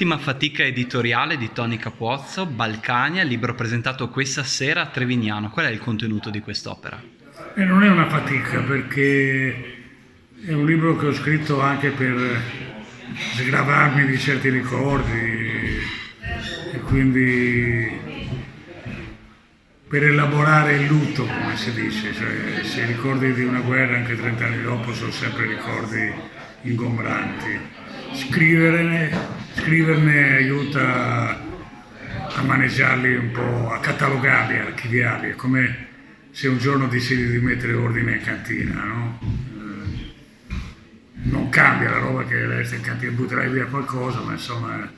L'ultima fatica editoriale di Tony Capozzo, Balcania, libro presentato questa sera a Trevignano. Qual è il contenuto di quest'opera? E non è una fatica, perché è un libro che ho scritto anche per sgravarmi di certi ricordi e quindi per elaborare il lutto, come si dice, cioè se i ricordi di una guerra anche 30 anni dopo sono sempre ricordi ingombranti. Scriverne aiuta a maneggiarli un po', a catalogarli, a archiviarli. È come se un giorno decidi di mettere ordine in cantina, no? Non cambia la roba che resta in cantina, butterai via qualcosa, ma insomma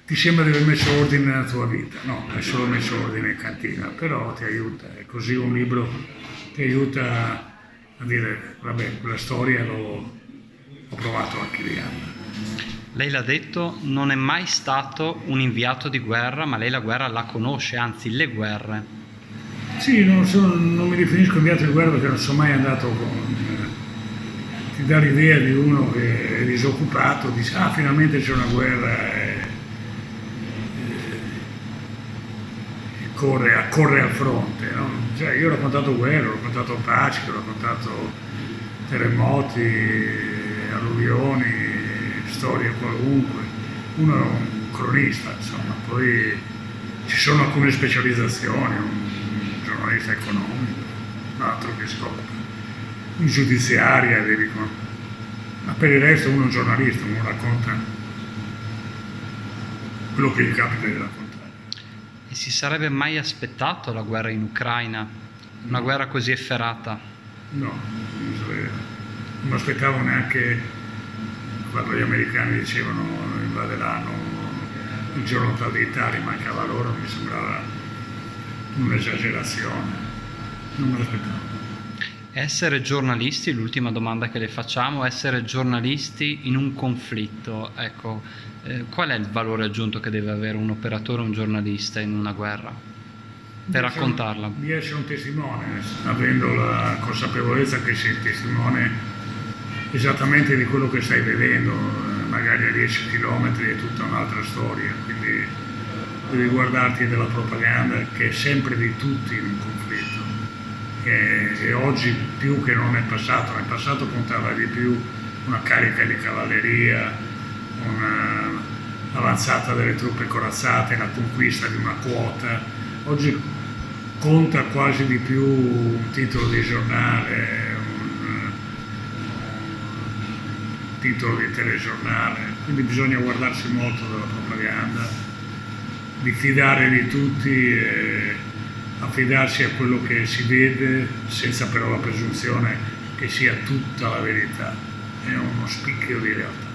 ti sembra di aver messo ordine nella tua vita. No, hai solo messo ordine in cantina, però ti aiuta. E così un libro ti aiuta a dire, vabbè, quella storia l'ho provato a archiviarla. Lei l'ha detto, non è mai stato un inviato di guerra, ma lei la guerra la conosce, anzi le guerre. Sì, non mi definisco inviato di guerra perché non sono mai andato con... ti dà l'idea di uno che è disoccupato, dice ah finalmente c'è una guerra e corre al fronte, no? Cioè, io ho raccontato guerre, ho raccontato pace, ho raccontato terremoti, alluvioni, storie qualunque. Uno è un cronista, insomma, poi ci sono alcune specializzazioni, un giornalista economico, un altro che si occupa in giudiziaria, ma per il resto uno è un giornalista, uno racconta quello che gli capita di raccontare. E si sarebbe mai aspettato la guerra in Ucraina? Una guerra così efferata? No, non mi aspettavo neanche quando gli americani dicevano invaderanno il giorno tal dei tali, mancava loro, mi sembrava un'esagerazione, non me l'aspettavo. Essere giornalisti, l'ultima domanda che le facciamo, essere giornalisti in un conflitto, ecco, qual è il valore aggiunto che deve avere un operatore o un giornalista in una guerra per raccontarla? Di essere un testimone, avendo la consapevolezza che sei testimone esattamente di quello che stai vedendo, magari a 10 km è tutta un'altra storia, quindi devi guardarti della propaganda che è sempre di tutti in un conflitto. E oggi più che non nel passato contava di più una carica di cavalleria, un'avanzata delle truppe corazzate, la conquista di una quota. Oggi conta quasi di più un titolo di giornale, un titolo di telegiornale, quindi bisogna guardarsi molto dalla propaganda, diffidare di tutti e affidarsi a quello che si vede senza però la presunzione che sia tutta la verità, è uno spicchio di realtà.